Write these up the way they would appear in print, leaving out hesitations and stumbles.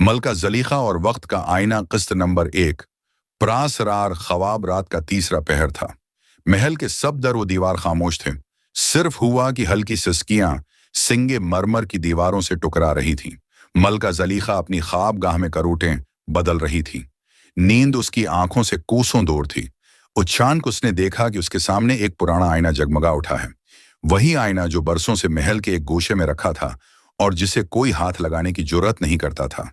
मलका जलीखा और वक्त का आईना किस्त नंबर 1। प्रासरार ख्वाब रात का तीसरा पहर था। महल के सब दर व दीवार खामोश थे। सिर्फ हुआ कि हल्की सिसकियां सिंगे मरमर की दीवारों से टकरा रही थीं। मलका जलीखा अपनी ख्वाब गाह में करोटें बदल रही थी। नींद उसकी आंखों से कोसों दूर थी। अचानक उसने देखा कि उसके सामने एक पुराना आईना जगमगा उठा है। वही आईना जो बरसों से महल के एक गोशे में रखा था और जिसे कोई हाथ लगाने की जुर्रत नहीं करता था।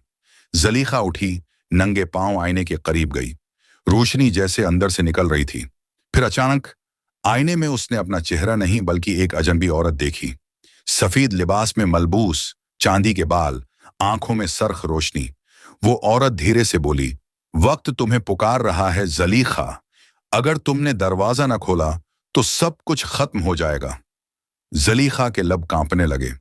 जलीखा उठी, नंगे पांव आईने के करीब गई। रोशनी जैसे अंदर से निकल रही थी। फिर अचानक आईने में उसने अपना चेहरा नहीं बल्कि एक अजनबी औरत देखी। सफेद लिबास में मलबूस, चांदी के बाल, आंखों में सरख रोशनी। वो औरत धीरे से बोली, वक्त तुम्हें पुकार रहा है जलीखा। अगर तुमने दरवाजा न खोला तो सब कुछ खत्म हो जाएगा। जलीखा के लब कांपने लगे।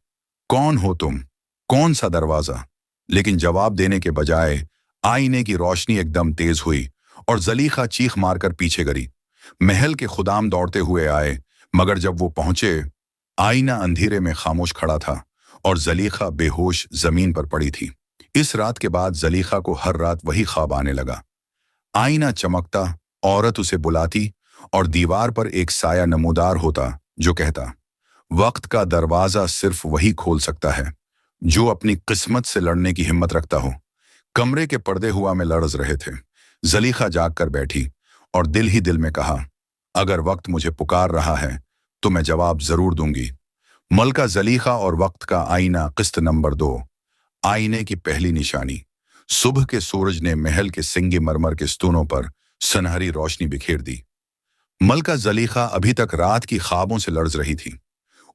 कौन हो तुम? कौन सा दरवाजा? लेकिन जवाब देने के बजाय आईने की रोशनी एकदम तेज हुई और जलीखा चीख मारकर पीछे गिरी। महल के खुदाम दौड़ते हुए आए, मगर जब वो पहुंचे, आईना अंधेरे में खामोश खड़ा था और जलीखा बेहोश जमीन पर पड़ी थी। इस रात के बाद जलीखा को हर रात वही ख्वाब आने लगा। आईना चमकता, औरत उसे बुलाती और दीवार पर एक साया नमूदार होता जो कहता, वक्त का दरवाजा सिर्फ वही खोल सकता है जो अपनी किस्मत से लड़ने की हिम्मत रखता हो। कमरे के पर्दे हुआ में लरज रहे थे। जलीखा जाग कर बैठी और दिल ही दिल में कहा, अगर वक्त मुझे पुकार रहा है तो मैं जवाब जरूर दूंगी। मलका जलीखा और वक्त का आईना किस्त नंबर 2। आईने की पहली निशानी। सुबह के सूरज ने महल के सिंगे मरमर के स्तूनों पर सुनहरी रोशनी बिखेर दी। मलका जलीखा अभी तक रात की ख्वाबों से लड़ रही थी।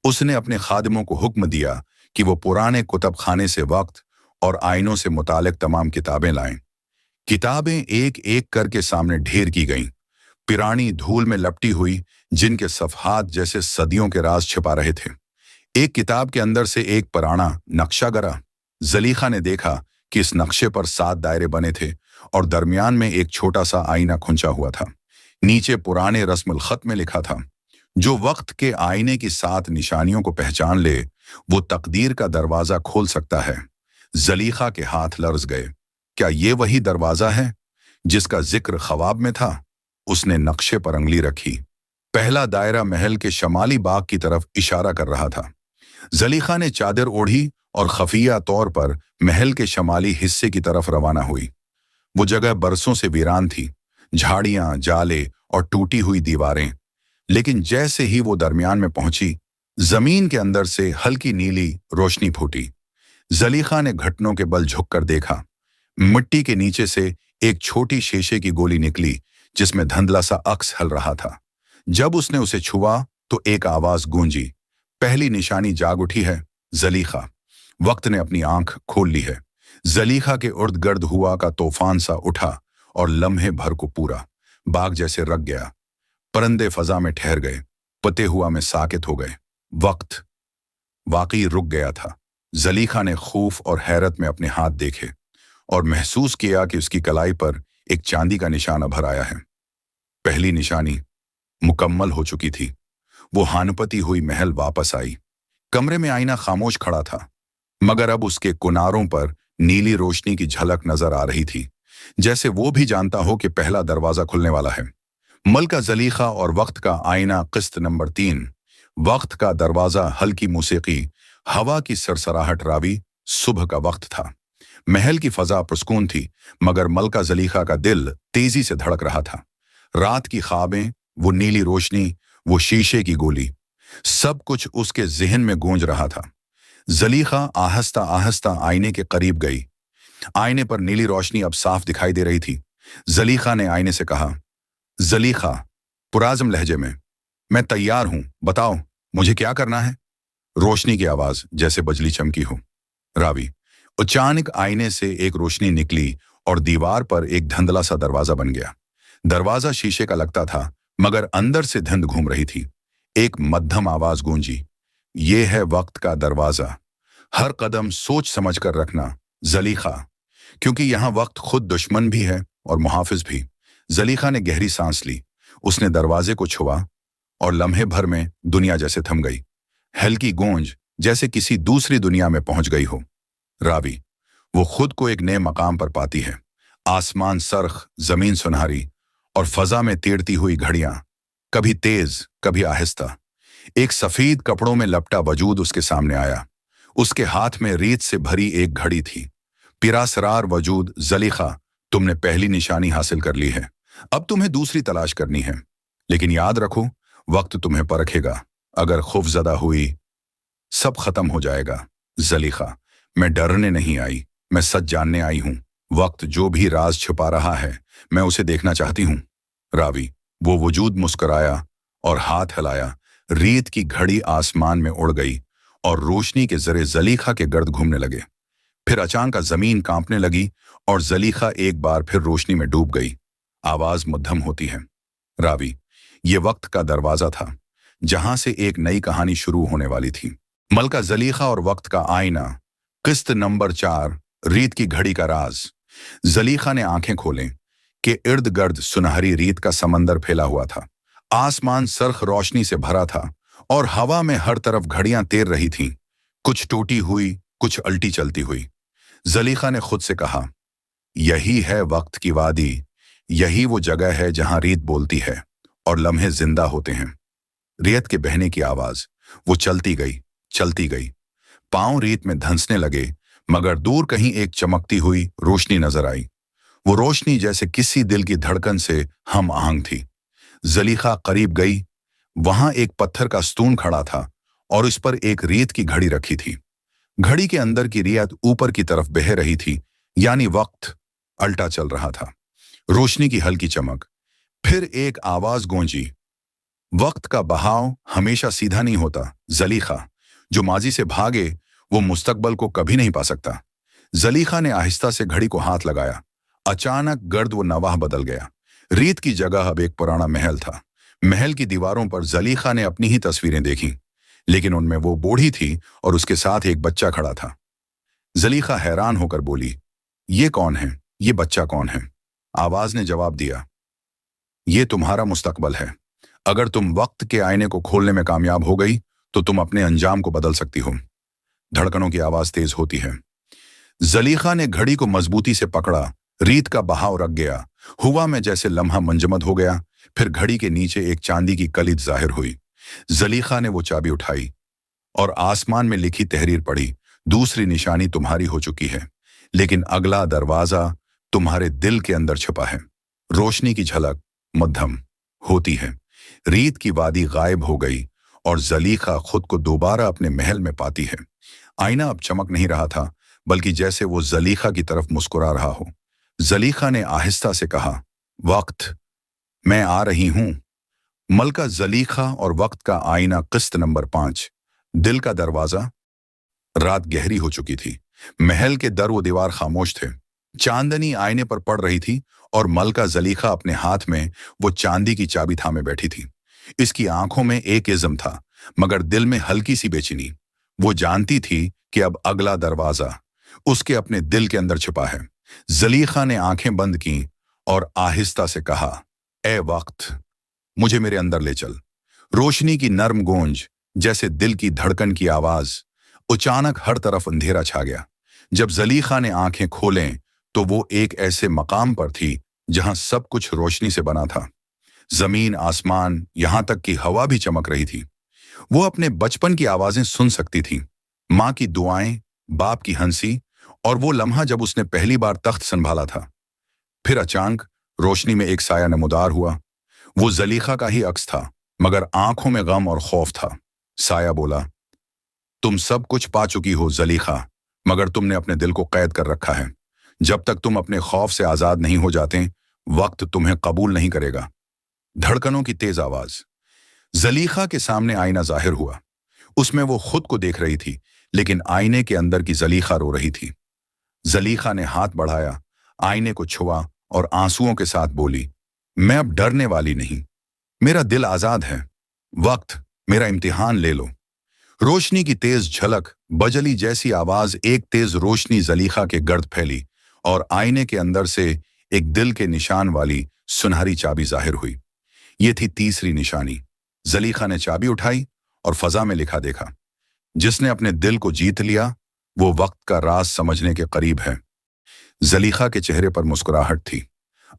उसने अपने खादिमों को हुक्म दिया कि वो पुराने कुतब खाने से वक्त और आईनों से मुतालिक तमाम किताबें लाएं। किताबें एक एक करके सामने ढेर की गईं, पुरानी धूल में लपटी हुई, जिनके सफ़हात जैसे सदियों के राज छिपा रहे थे। एक किताब के अंदर से एक पुराना नक्शा गरा। जलीखा ने देखा कि इस नक्शे पर 7 दायरे बने थे और दरमियान में एक छोटा सा आईना खुंचा हुआ था। नीचे पुराने रस्मुल खत में लिखा था, जो वक्त के आईने की 7 निशानियों को पहचान ले वो तकदीर का दरवाजा खोल सकता है। जलीखा के हाथ लर्ज गए। क्या ये वही दरवाजा है जिसका जिक्र ख्वाब में था? उसने नक्शे पर अंगली रखी। पहला दायरा महल के शमाली बाग की तरफ इशारा कर रहा था। जलीखा ने चादर ओढ़ी और खफिया तौर पर महल के शमाली हिस्से की तरफ रवाना हुई। वो जगह बरसों से वीरान थी, झाड़ियां, जाले और टूटी हुई दीवारें। लेकिन जैसे ही वो दरमियान में पहुंची, जमीन के अंदर से हल्की नीली रोशनी फूटी। जलीखा ने घुटनों के बल झुककर देखा। मिट्टी के नीचे से एक छोटी शीशे की गोली निकली जिसमें धुंधला सा अक्स हल रहा था। जब उसने उसे छुआ तो एक आवाज गूंजी, पहली निशानी जाग उठी है जलीखा। वक्त ने अपनी आंख खोल ली है। जलीखा के उर्द गर्द हुआ का तूफान सा उठा और लम्हे भर को पूरा बाग जैसे रख गया। परिंदे फजा में ठहर गए, पते हुआ में साकित हो गए। वक्त वाकई रुक गया था। जलीखा ने खौफ और हैरत में अपने हाथ देखे और महसूस किया कि उसकी कलाई पर एक चांदी का निशान उभर आया है। पहली निशानी मुकम्मल हो चुकी थी। वो हानपती हुई महल वापस आई। कमरे में आईना खामोश खड़ा था, मगर अब उसके किनारों पर नीली रोशनी की झलक नजर आ रही थी, जैसे वो भी जानता हो कि पहला दरवाजा खुलने वाला है। मलका जलीखा और वक्त का आईना किस्त नंबर 3। वक्त का दरवाजा हल्की मौसीकी, हवा की सरसराहट रावी। सुबह का वक्त था। महल की फजा पुरस्कून थी, मगर मलका जलीखा का दिल तेजी से धड़क रहा था। रात की ख्वाबें, वो नीली रोशनी, वो शीशे की गोली, सब कुछ उसके जहन में गूंज रहा था। जलीखा आहिस्ता आहिस्ता आईने के करीब गई। आईने पर नीली रोशनी अब साफ दिखाई दे रही थी। जलीखा ने आईने से कहा, जलीखा, पुराज़म लहजे में, मैं तैयार हूं, बताओ मुझे क्या करना है? रोशनी की आवाज जैसे बिजली चमकी हो। रावी, अचानक आईने से एक रोशनी निकली और दीवार पर एक धुंधला सा दरवाजा बन गया। दरवाजा शीशे का लगता था, मगर अंदर से धुंध घूम रही थी। एक मध्यम आवाज गूंजी, ये है वक्त का दरवाजा। हर कदम सोच समझ कर रखना जलीखा, क्योंकि यहां वक्त खुद दुश्मन भी है और मुहाफिज भी। जलीखा ने गहरी सांस ली। उसने दरवाजे को छुआ और लम्हे भर में दुनिया जैसे थम गई। हल्की गूंज, जैसे किसी दूसरी दुनिया में पहुंच गई हो। रावी, वो खुद को एक नए मकाम पर पाती है। आसमान सरख, जमीन सुनहरी और फजा में तेड़ती हुई घड़ियां, कभी तेज कभी आहिस्ता। एक सफेद कपड़ों में लपटा वजूद उसके सामने आया। उसके हाथ में रेत से भरी एक घड़ी थी। पिरासरार वजूद, जलीखा, तुमने पहली निशानी हासिल कर ली है, अब तुम्हें दूसरी तलाश करनी है। लेकिन याद रखो, वक्त तुम्हें परखेगा। अगर खौफजदा हुई, सब खत्म हो जाएगा। जलीखा, मैं डरने नहीं आई, मैं सच जानने आई हूं। वक्त जो भी राज छुपा रहा है, मैं उसे देखना चाहती हूं। रावी, वो वजूद मुस्कुराया और हाथ हिलाया। रेत की घड़ी आसमान में उड़ गई और रोशनी के जरिए जलीखा के गर्द घूमने लगे। फिर अचानक जमीन कांपने लगी और जलीखा एक बार फिर रोशनी में डूब गई। आवाज मध्यम होती है। रावी, ये वक्त का दरवाजा था, जहां से एक नई कहानी शुरू होने वाली थी। मलका जलीखा और वक्त का आईना, किस्त नंबर 4, रेत की घड़ी का राज। जलीखा ने आंखें खोलें कि इर्द गिर्द सुनहरी रेत का समंदर फैला हुआ था। आसमान सरख रोशनी से भरा था और हवा में हर तरफ घड़ियां तैर रही थीं, कुछ टूटी हुई, कुछ अल्टी चलती हुई। जलीखा ने खुद से कहा, यही है वक्त की वादी, यही वो जगह है जहां रेत बोलती है और लम्हे जिंदा होते हैं। रेत के बहने की आवाज। वो चलती गई, चलती गई। पांव रेत में धंसने लगे, मगर दूर कहीं एक चमकती हुई रोशनी नजर आई। वो रोशनी जैसे किसी दिल की धड़कन से हम आहंग थी। जलीखा करीब गई। वहां एक पत्थर का स्तून खड़ा था और उस पर एक रेत की घड़ी रखी थी। घड़ी के अंदर की रेत ऊपर की तरफ बह रही थी, यानी वक्त अल्टा चल रहा था। रोशनी की हल्की चमक। फिर एक आवाज गूंजी, वक्त का बहाव हमेशा सीधा नहीं होता जलीखा। जो माजी से भागे वो मुस्तकबल को कभी नहीं पा सकता। जलीखा ने आहिस्ता से घड़ी को हाथ लगाया। अचानक गर्द वो नवाह बदल गया। रेत की जगह अब एक पुराना महल था। महल की दीवारों पर जलीखा ने अपनी ही तस्वीरें देखी, लेकिन उनमें वो बूढ़ी थी और उसके साथ एक बच्चा खड़ा था। जलीखा हैरान होकर बोली, ये कौन है? ये बच्चा कौन है? आवाज ने जवाब दिया, ये तुम्हारा मुस्तकबल है। अगर तुम वक्त के आईने को खोलने में कामयाब हो गई तो तुम अपने अंजाम को बदल सकती हो। धड़कनों की आवाज तेज होती है। जलीखा ने घड़ी को मजबूती से पकड़ा। रेत का बहाव रख गया। हुआ में जैसे लम्हा मंजमद हो गया। फिर घड़ी के नीचे एक चांदी की कलीद जाहिर हुई। जलीखा ने वो चाबी उठाई और आसमान में लिखी तहरीर पढ़ी, दूसरी निशानी तुम्हारी हो चुकी है, लेकिन अगला दरवाजा तुम्हारे दिल के अंदर छिपा है। रोशनी की झलक मध्यम होती है। रेत की वादी गायब हो गई और जलीखा खुद को दोबारा अपने महल में पाती है। आईना अब चमक नहीं रहा था, बल्कि जैसे वो जलीखा की तरफ मुस्कुरा रहा हो। जलीखा ने आहिस्ता से कहा, वक्त, मैं आ रही हूं। मलका जलीखा और वक्त का आईना, किस्त नंबर 5, दिल का दरवाजा। रात गहरी हो चुकी थी। महल के दर व दीवार खामोश थे। चांदनी आईने पर पड़ रही थी और मलका जलीखा अपने हाथ में वो चांदी की चाबी थामे बैठी थी। इसकी आंखों में एक इज़्म था, मगर दिल में हल्की सी बेचैनी। वो जानती थी कि अब अगला दरवाजा उसके अपने दिल के अंदर छिपा है। जलीखा ने आंखें बंद की और आहिस्ता से कहा, ए वक्त, मुझे मेरे अंदर ले चल। रोशनी की नर्म गूंज, जैसे दिल की धड़कन की आवाज। अचानक हर तरफ अंधेरा छा गया। जब जलीखा ने आंखें खोलें तो वो एक ऐसे मकाम पर थी जहां सब कुछ रोशनी से बना था। जमीन, आसमान, यहां तक कि हवा भी चमक रही थी। वो अपने बचपन की आवाजें सुन सकती थी, माँ की दुआएं, बाप की हंसी, और वो लम्हा जब उसने पहली बार तख्त संभाला था। फिर अचानक रोशनी में एक साया नमूदार हुआ। वो जलीखा का ही अक्स था, मगर आंखों में गम और खौफ था। साया बोला, तुम सब कुछ पा चुकी हो जलीखा, मगर तुमने अपने दिल को कैद कर रखा है। जब तक तुम अपने खौफ से आजाद नहीं हो जाते, वक्त तुम्हें कबूल नहीं करेगा। धड़कनों की तेज आवाज। जलीखा के सामने आईना जाहिर हुआ। उसमें वो खुद को देख रही थी, लेकिन आईने के अंदर की जलीखा रो रही थी। जलीखा ने हाथ बढ़ाया, आईने को छुआ और आंसुओं के साथ बोली, मैं अब डरने वाली नहीं, मेरा दिल आजाद है। वक्त, मेरा इम्तिहान ले लो। रोशनी की तेज झलक, बजली जैसी आवाज, एक तेज रोशनी जलीखा के गर्द फैली और आईने के अंदर से एक दिल के निशान वाली सुनहरी चाबी जाहिर हुई। ये थी तीसरी निशानी। जलीखा ने चाबी उठाई और फजा में लिखा देखा, जिसने अपने दिल को जीत लिया वो वक्त का राज समझने के करीब है। जलीखा के चेहरे पर मुस्कुराहट थी।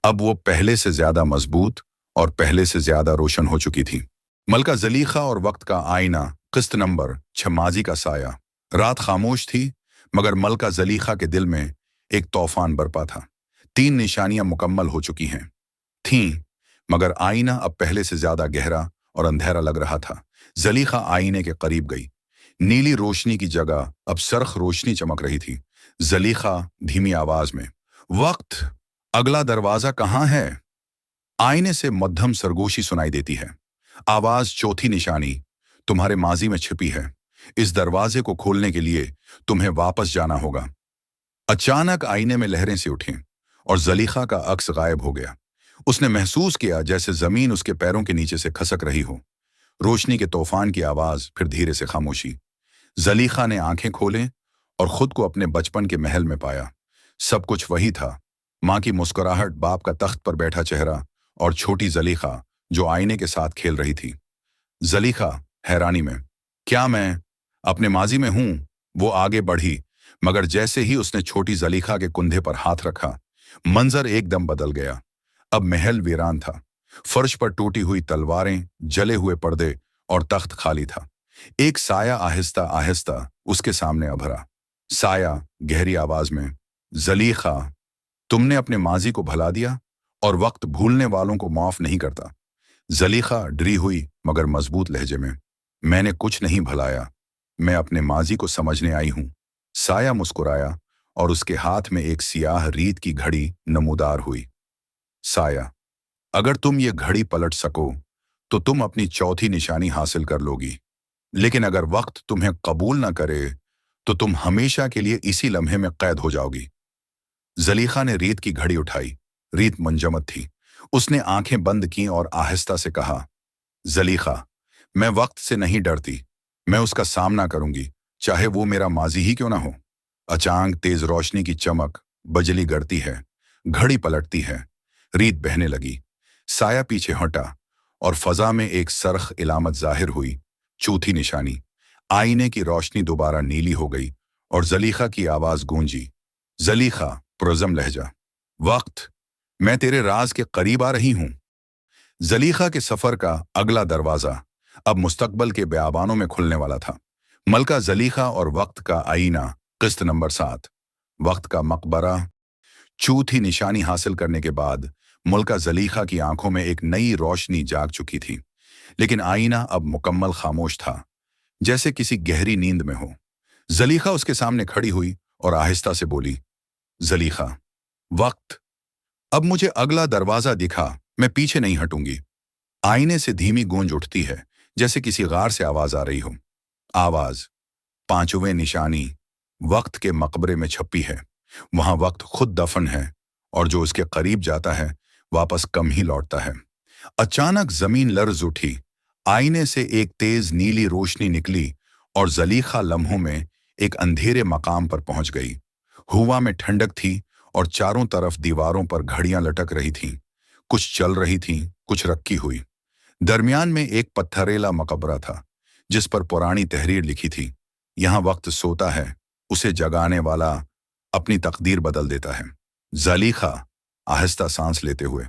अब वो पहले से ज्यादा मजबूत और पहले से ज्यादा रोशन हो चुकी थी। मलका जलीखा और वक्त का आईना, किस्त नंबर 6, माजी का साया। रात खामोश थी, मगर मलका जलीखा के दिल में एक तूफान बरपा था। 3 निशानियां मुकम्मल हो चुकी हैं थीं, मगर आईना अब पहले से ज्यादा गहरा और अंधेरा लग रहा था। जलीखा आईने के करीब गई। नीली रोशनी की जगह अब सरख रोशनी चमक रही थी। जलीखा धीमी आवाज में, वक्त, अगला दरवाजा कहाँ है? आईने से मध्यम सरगोशी सुनाई देती है। आवाज चौथी निशानी, तुम्हारे माजी में छिपी है। इस दरवाजे को खोलने के लिए तुम्हें वापस जाना होगा। अचानक आईने में लहरें सी उठीं और जलीखा का अक्स गायब हो गया। उसने महसूस किया जैसे जमीन उसके पैरों के नीचे से खसक रही हो। रोशनी के तूफान की आवाज, फिर धीरे से खामोशी। जलीखा ने आंखें खोले और खुद को अपने बचपन के महल में पाया। सब कुछ वही था। माँ की मुस्कुराहट, बाप का तख्त पर बैठा चेहरा और छोटी जलीखा जो आईने के साथ खेल रही थी। जलीखा हैरानी में, क्या मैं अपने माजी में हूं? वो आगे बढ़ी, मगर जैसे ही उसने छोटी जलीखा के कुंधे पर हाथ रखा, मंजर एकदम बदल गया। अब महल वीरान था। फर्श पर टूटी हुई तलवारें, जले हुए पर्दे और तख्त खाली था। एक साया आहिस्ता आहिस्ता उसके सामने उभरा। साया गहरी आवाज में, जलीखा, तुमने अपने माजी को भुला दिया और वक्त भूलने वालों को माफ नहीं करता। जलीखा डरी हुई मगर मजबूत लहजे में, मैंने कुछ नहीं भुलाया, मैं अपने माजी को समझने आई हूं। साया मुस्कुराया और उसके हाथ में एक सियाह रीत की घड़ी नमूदार हुई। साया, अगर तुम ये घड़ी पलट सको तो तुम अपनी चौथी निशानी हासिल कर लोगी, लेकिन अगर वक्त तुम्हें कबूल न करे तो तुम हमेशा के लिए इसी लम्हे में कैद हो जाओगी। जलीखा ने रीत की घड़ी उठाई। रीत मुंजमद थी। उसने आंखें बंद की और आहिस्ता से कहा, जलीखा, मैं वक्त से नहीं डरती, मैं उसका सामना करूंगी, चाहे वो मेरा माजी ही क्यों ना हो। अचानक तेज रोशनी की चमक, बजली गड़ती है, घड़ी पलटती है, रीत बहने लगी। साया पीछे हटा और फजा में एक सरख इलामत जाहिर हुई, चौथी निशानी। आईने की रोशनी दोबारा नीली हो गई और जलीखा की आवाज गूंजी, जलीखा, पुरज़म लहजा, वक्त, मैं तेरे राज के करीब आ रही हूं। जलीखा के सफर का अगला दरवाजा अब मुस्तकबल के बयाबानों में खुलने वाला था। मलका जलीखा और वक्त का आईना, किस्त नंबर 7, वक्त का मकबरा। चौथी निशानी हासिल करने के बाद मलका जलीखा की आंखों में एक नई रोशनी जाग चुकी थी, लेकिन आईना अब मुकम्मल खामोश था, जैसे किसी गहरी नींद में हो। जलीखा उसके सामने खड़ी हुई और आहिस्ता से बोली, जलीखा, वक्त, अब मुझे अगला दरवाजा दिखा, मैं पीछे नहीं हटूंगी। आईने से धीमी गूंज उठती है, जैसे किसी गार से आवाज आ रही हो। आवाज, पांचवें निशानी, वक्त के मकबरे में छपी है। वहां वक्त खुद दफन है और जो उसके करीब जाता है वापस कम ही लौटता है। अचानक जमीन लर्ज उठी। आईने से एक तेज नीली रोशनी निकली और जलीखा लम्हों में एक अंधेरे मकाम पर पहुंच गई। हुआ में ठंडक थी और चारों तरफ दीवारों पर घड़ियां लटक रही थीं। कुछ चल रही थीं, कुछ रखी हुई। दरमियान में एक पत्थरेला मकबरा था, जिस पर पुरानी तहरीर लिखी थी, यहां वक्त सोता है, उसे जगाने वाला अपनी तकदीर बदल देता है। जलीखा आहिस्ता सांस लेते हुए,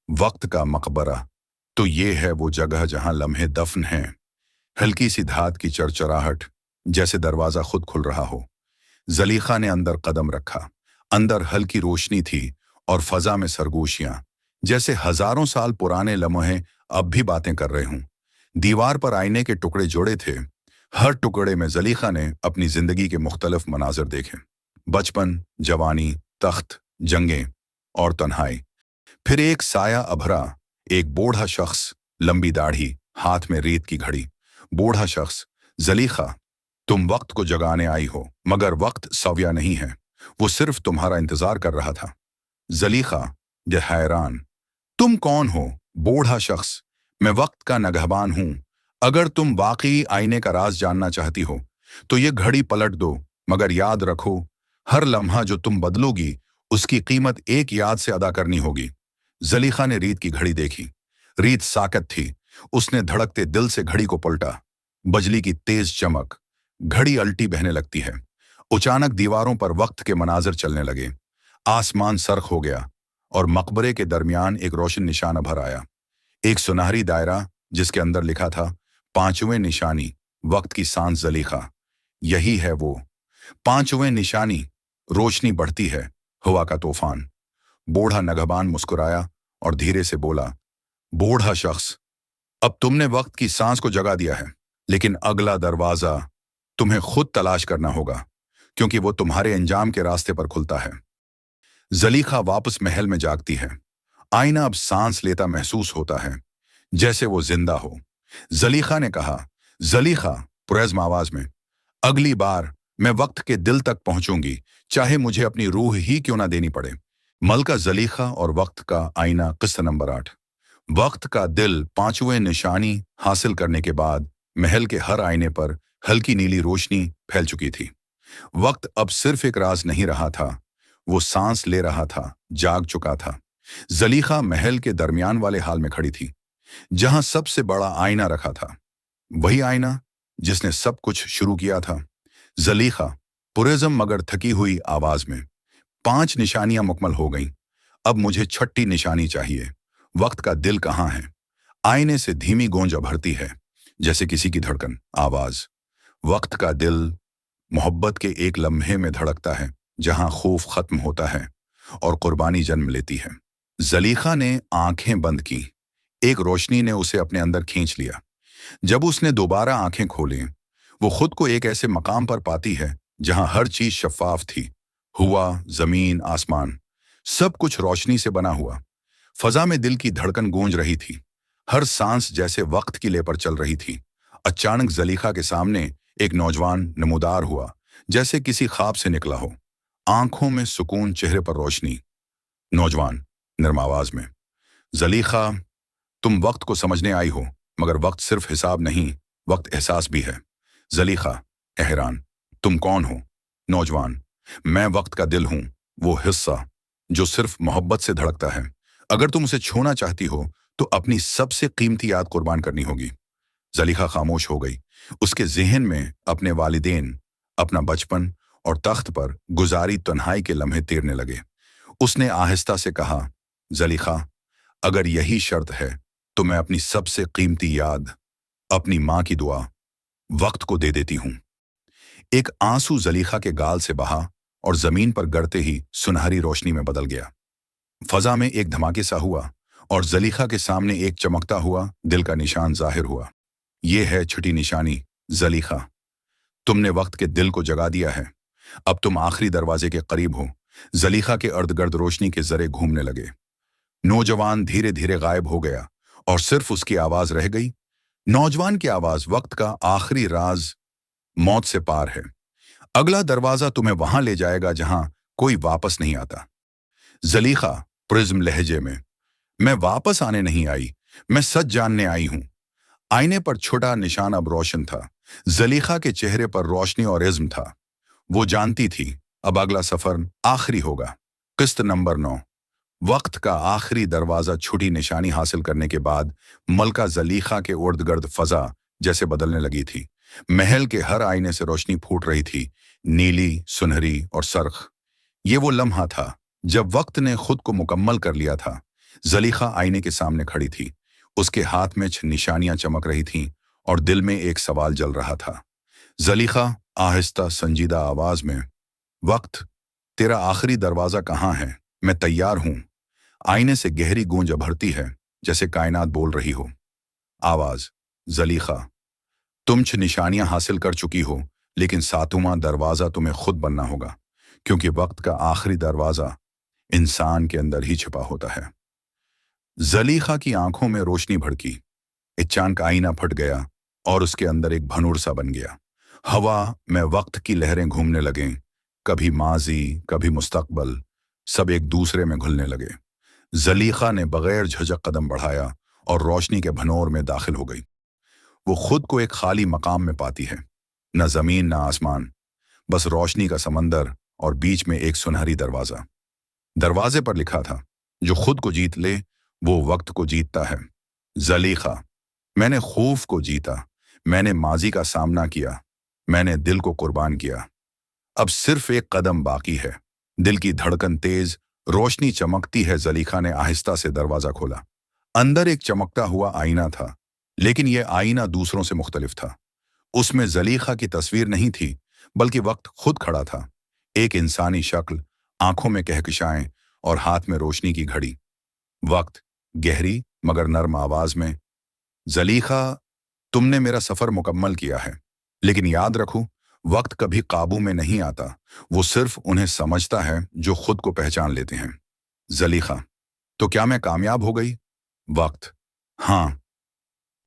वक्त का मकबरा, तो ये है वो जगह जहां लम्हे दफन हैं। हल्की सी धात की चरचराहट, जैसे दरवाजा खुद खुल रहा हो। जलीखा ने अंदर कदम रखा। अंदर हल्की रोशनी थी और फजा में सरगोशियां, जैसे हजारों साल पुराने लम्हे अब भी बातें कर रहे हों। दीवार पर आईने के टुकड़े जोड़े थे। हर टुकड़े में जलीखा ने अपनी जिंदगी के मुख्तलिफ मनाजिर देखे, बचपन, जवानी, तख्त, जंगें और तन्हाई। फिर एक साया अभरा, एक बूढ़ा शख्स, लंबी दाढ़ी, हाथ में रेत की घड़ी। बूढ़ा शख्स, जलीखा, तुम वक्त को जगाने आई हो, मगर वक्त सव्या नहीं है, वो सिर्फ तुम्हारा इंतजार कर रहा था। जलीखा ये हैरान, तुम कौन हो? बूढ़ा शख्स, मैं वक्त का नगहबान हूं। अगर तुम वाकई आईने का राज जानना चाहती हो तो ये घड़ी पलट दो, मगर याद रखो, हर लम्हा जो तुम बदलोगी उसकी कीमत एक याद से अदा करनी होगी। जलीखा ने रीत की घड़ी देखी। रीत साकत थी। उसने धड़कते दिल से घड़ी को पलटा। बजली की तेज चमक, घड़ी अल्टी बहने लगती है। अचानक दीवारों पर वक्त के मनाजिर चलने लगे। आसमान सर्ख हो गया और मकबरे के दरमियान एक रोशन निशान उभर आया, एक सुनहरी दायरा जिसके अंदर लिखा था, पांचवें निशानी, वक्त की सांस ज़लीखा। यही है वो पांचवें निशानी। रोशनी बढ़ती है, हवा का तूफान। बूढ़ा नगहबान मुस्कुराया और धीरे से बोला, बूढ़ा शख्स, अब तुमने वक्त की सांस को जगा दिया है, लेकिन अगला दरवाजा तुम्हें खुद तलाश करना होगा, क्योंकि वो तुम्हारे अंजाम के रास्ते पर खुलता है। ज़लीखा वापस महल में जागती है। आईना अब सांस लेता महसूस होता है, जैसे वो जिंदा हो। ज़लीखा ने कहा, ज़लीखा पुरज़्म आवाज में, अगली बार मैं वक्त के दिल तक पहुंचूंगी, चाहे मुझे अपनी रूह ही क्यों ना देनी पड़े। मलका ज़लीखा और वक्त का आईना, किस्सा नंबर 8। वक्त का दिल पांचवें निशानी हासिल करने के बाद महल के हर आईने पर हल्की नीली रोशनी फैल चुकी थी। वक्त अब सिर्फ एक राज नहीं रहा था, वो सांस ले रहा था, जाग चुका था। ज़लीखा महल के दरमियान वाले हाल में खड़ी थी, जहां सबसे बड़ा आईना रखा था, वही आईना जिसने सब कुछ शुरू किया था। ज़लीखा पुरज़्म मगर थकी हुई आवाज में, 5 निशानियां मुकम्मल हो गईं, अब मुझे छठी निशानी चाहिए। वक्त का दिल कहाँ है? आईने से धीमी गूंज उभरती है, जैसे किसी की धड़कन। आवाज, वक्त का दिल मोहब्बत के एक लम्हे में धड़कता है, जहां खौफ खत्म होता है और कुर्बानी जन्म लेती है। ज़लीखा ने आंखें बंद की। एक रोशनी ने उसे अपने अंदर खींच लिया। जब उसने दोबारा आंखें खोली, वो खुद को एक ऐसे मकाम पर पाती है जहां हर चीज शफाफ थी। हुआ, जमीन, आसमान, सब कुछ रोशनी से बना हुआ। फजा में दिल की धड़कन गूंज रही थी, हर सांस जैसे वक्त की ले पर चल रही थी। अचानक ज़लीखा के सामने एक नौजवान नमूदार हुआ, जैसे किसी ख्वाब से निकला हो। आंखों में सुकून, चेहरे पर रोशनी। नौजवान नरम आवाज में, ज़लीखा, तुम वक्त को समझने आई हो, मगर वक्त सिर्फ हिसाब नहीं, वक्त एहसास भी है। ज़लीखा हैरान, तुम कौन हो? नौजवान, मैं वक्त का दिल हूं, वो हिस्सा जो सिर्फ मोहब्बत से धड़कता है। अगर तुम उसे छूना चाहती हो तो अपनी सबसे कीमती याद कुर्बान करनी होगी। ज़लीखा खामोश हो गई। उसके ज़हन में अपने वालिदैन, अपना बचपन और तख्त पर गुजारी तन्हाई के लम्हे तैरने लगे। उसने आहिस्ता से कहा, ज़लीखा, अगर यही शर्त है तो मैं अपनी सबसे कीमती याद, अपनी माँ की दुआ, वक्त को दे देती हूं। एक आंसू ज़लीखा के गाल से बहा और जमीन पर गिरते ही सुनहरी रोशनी में बदल गया। फजा में एक धमाके सा हुआ और ज़लीखा के सामने एक चमकता हुआ दिल का निशान जाहिर हुआ। ये है छठी निशानी। ज़लीखा, तुमने वक्त के दिल को जगा दिया है। अब तुम आखिरी दरवाजे के करीब हो। ज़लीखा के अर्द गिर्द रोशनी के जरे घूमने लगे। नौजवान धीरे धीरे गायब हो गया और सिर्फ उसकी आवाज रह गई। नौजवान की आवाज, वक्त का आखिरी राज मौत से पार है। अगला दरवाजा तुम्हें वहां ले जाएगा जहां कोई वापस नहीं आता। ज़लीखा प्रिज्म लहजे में, मैं वापस आने नहीं आई, मैं सच जानने आई हूं। आईने पर छोटा निशान अब रोशन था। ज़लीखा के चेहरे पर रोशनी और इज़्म था। वो जानती थी अब अगला सफर आखिरी होगा। किस्त नंबर 9। वक्त का आखिरी दरवाजा छुटी निशानी हासिल करने के बाद मलका ज़लीखा के उर्द गर्द फजा जैसे बदलने लगी थी। महल के हर आईने से रोशनी फूट रही थी, नीली, सुनहरी और सरख। ये वो लम्हा था जब वक्त ने खुद को मुकम्मल कर लिया था। ज़लीखा आईने के सामने खड़ी थी। उसके हाथ में निशानियां चमक रही थीं और दिल में एक सवाल जल रहा था। ज़लीखा आहिस्ता संजीदा आवाज में, वक्त, तेरा आखिरी दरवाजा कहाँ है? मैं तैयार हूं। आईने से गहरी गूंज उभरती है, जैसे कायनात बोल रही हो। आवाज, ज़लीखा, तुम 6 निशानियां हासिल कर चुकी हो, लेकिन 7वां दरवाजा तुम्हें खुद बनना होगा, क्योंकि वक्त का आखिरी दरवाजा इंसान के अंदर ही छिपा होता है। ज़लीखा की आंखों में रोशनी भड़की। अचानक आईना फट गया और उसके अंदर एक भनूर सा बन गया। हवा में वक्त की लहरें घूमने लगें, कभी माजी, कभी मुस्तकबल, सब एक दूसरे में घुलने लगे। ज़लीखा ने बगैर झिझक कदम बढ़ाया और रोशनी के भनोर में दाखिल हो गई। वो खुद को एक खाली मकाम में पाती है, न जमीन न आसमान, बस रोशनी का समंदर और बीच में एक सुनहरी दरवाजा। दरवाजे पर लिखा था, जो खुद को जीत ले वो वक्त को जीतता है। ज़लीखा, मैंने खौफ को जीता, मैंने माजी का सामना किया, मैंने दिल को कुर्बान किया। अब सिर्फ एक कदम बाकी है, दिल की धड़कन तेज, रोशनी चमकती है। जलीखा ने आहिस्ता से दरवाजा खोला। अंदर एक चमकता हुआ आईना था, लेकिन यह आईना दूसरों से मुख्तलिफ था। उसमें जलीखा की तस्वीर नहीं थी, बल्कि वक्त खुद खड़ा था। एक इंसानी शक्ल, आंखों में कहकशाएं और हाथ में रोशनी की घड़ी। वक्त गहरी मगर नर्म आवाज में, जलीखा, तुमने मेरा सफर मुकम्मल किया है, लेकिन याद रखो, वक्त कभी काबू में नहीं आता। वो सिर्फ उन्हें समझता है जो खुद को पहचान लेते हैं। जलीखा, तो क्या मैं कामयाब हो गई? वक्त, हाँ,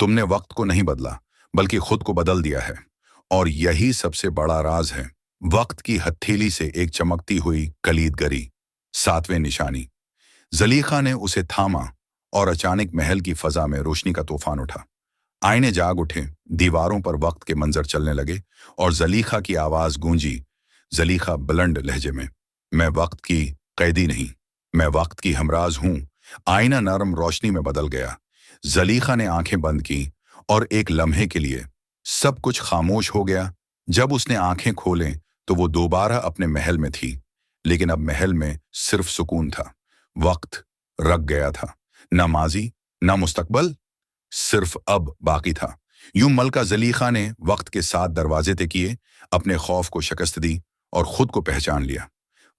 तुमने वक्त को नहीं बदला, बल्कि खुद को बदल दिया है। और यही सबसे बड़ा राज है। वक्त की हथेली से एक चमकती हुई कलीद गरी, 7वें निशानी। जलीखा ने उसे थामा और अचानक महल की फजा में रोशनी का तूफान उठा। आईने जाग उठे, दीवारों पर वक्त के मंजर चलने लगे और जलीखा की आवाज गूंजी। जलीखा बुलंद लहजे में, मैं वक्त की कैदी नहीं, मैं वक्त की हमराज हूं। आईना नरम रोशनी में बदल गया। जलीखा ने आंखें बंद की और एक लम्हे के लिए सब कुछ खामोश हो गया। जब उसने आंखें खोलें तो वो दोबारा अपने महल में थी, लेकिन अब महल में सिर्फ सुकून था। वक्त रख गया था, न माजी न मुस्तकबल, सिर्फ अब बाकी था। यूं मलका जलीखा ने वक्त के साथ दरवाजे तय किए, अपने खौफ को शिकस्त दी और खुद को पहचान लिया।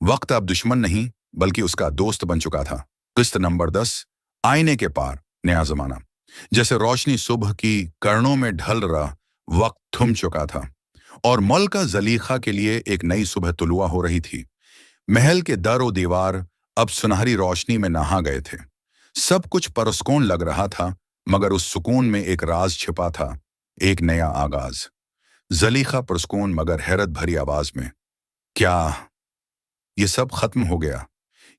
वक्त अब दुश्मन नहीं, बल्कि उसका दोस्त बन चुका था। किस्त नंबर 10, आईने के पार नया जमाना। जैसे रोशनी सुबह की कर्णों में ढल रहा, वक्त थम चुका था और मलका जलीखा के लिए एक नई सुबह तुलुआ हो रही थी। महल के दर और दीवार अब सुनहरी रोशनी में नहा गए थे। सब कुछ परस्कून लग रहा था, मगर उस सुकून में एक राज छिपा था, एक नया आगाज। जलीखा परस्कून मगर हैरत भरी आवाज में, क्या ये सब खत्म हो गया,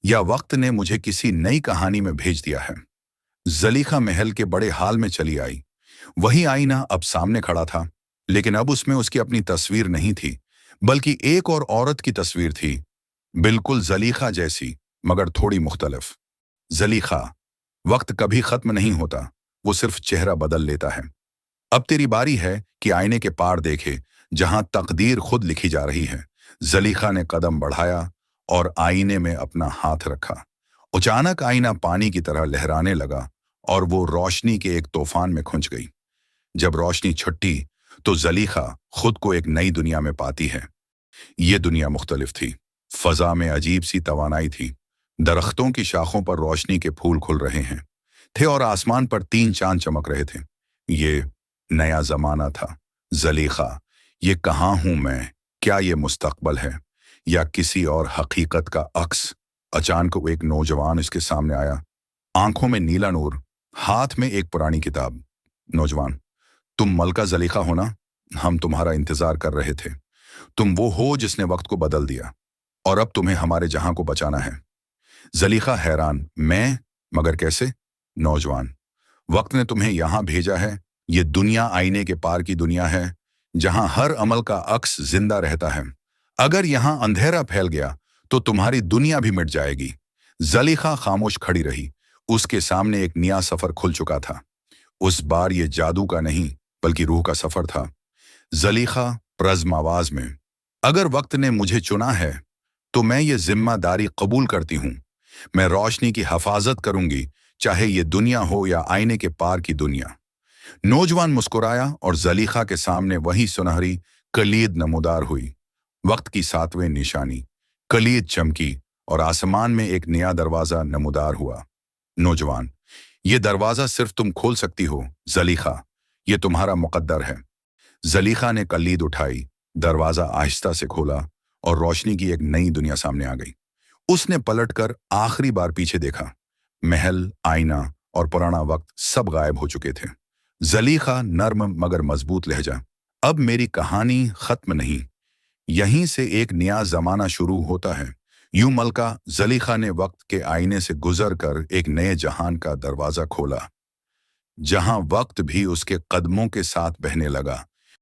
या वक्त ने मुझे किसी नई कहानी में भेज दिया है? जलीखा महल के बड़े हाल में चली आई। वही आईना अब सामने खड़ा था, लेकिन अब उसमें उसकी अपनी तस्वीर नहीं थी, बल्कि एक और औरत की तस्वीर थी, बिल्कुल जलीखा जैसी मगर थोड़ी मुख्तलिफ। जलीखा, वक्त कभी खत्म नहीं होता, वो सिर्फ चेहरा बदल लेता है। अब तेरी बारी है कि आईने के पार देखे, जहां तकदीर खुद लिखी जा रही है। जलीखा ने कदम बढ़ाया और आईने में अपना हाथ रखा। अचानक आईना पानी की तरह लहराने लगा और वो रोशनी के एक तूफान में खुंच गई। जब रोशनी छुट्टी तो जलीखा खुद को एक नई दुनिया में पाती है। ये दुनिया मुख्तलिफ थी। फजा में अजीब सी तवानाई थी। दरख्तों की शाखों पर रोशनी के फूल खुल रहे हैं थे और आसमान पर 3 चांद चमक रहे थे। ये नया जमाना था। जलीखा, ये कहाँ हूं मैं? क्या ये मुस्तकबल है या किसी और हकीकत का अक्स? अचानक वो एक नौजवान इसके सामने आया, आंखों में नीला नूर, हाथ में एक पुरानी किताब। नौजवान, तुम मलका जलीखा हो ना? हम तुम्हारा इंतजार कर रहे थे। तुम वो हो जिसने वक्त को बदल दिया और अब तुम्हें हमारे जहां को बचाना है। जलीखा हैरान, मैं? मगर कैसे? नौजवान, वक्त ने तुम्हें यहां भेजा है। ये दुनिया आईने के पार की दुनिया है, जहां हर अमल का अक्स जिंदा रहता है। अगर यहां अंधेरा फैल गया तो तुम्हारी दुनिया भी मिट जाएगी। जलीखा खामोश खड़ी रही। उसके सामने एक नया सफर खुल चुका था। उस बार ये जादू का नहीं, बल्कि रूह का सफर था। जलीखा प्रज़्म आवाज में, अगर वक्त ने मुझे चुना है तो मैं ये जिम्मेदारी कबूल करती हूं। मैं रोशनी की हिफाजत करूंगी, चाहे ये दुनिया हो या आईने के पार की दुनिया। नौजवान मुस्कुराया और जलीखा के सामने वही सुनहरी कलीद नमूदार हुई। वक्त की 7वें निशानी। कलीद चमकी और आसमान में एक नया दरवाजा नमूदार हुआ। नौजवान, ये दरवाजा सिर्फ तुम खोल सकती हो। जलीखा, ये तुम्हारा मुकद्दर है। जलीखा ने कलीद उठाई, दरवाजा आहिस्ता से खोला और रोशनी की एक नई दुनिया सामने आ गई। उसने पलटकर आखिरी बार पीछे देखा। महल, आईना और पुराना वक्त सब गायब हो चुके थे। जलीखा नर्म मगर मजबूत लहजा, अब मेरी कहानी खत्म नहीं, यहीं से एक नया जमाना शुरू होता है। यूं मलका जलीखा ने वक्त के आईने से गुजर कर एक नए जहान का दरवाजा खोला, जहां वक्त भी उसके कदमों के साथ बहने लगा।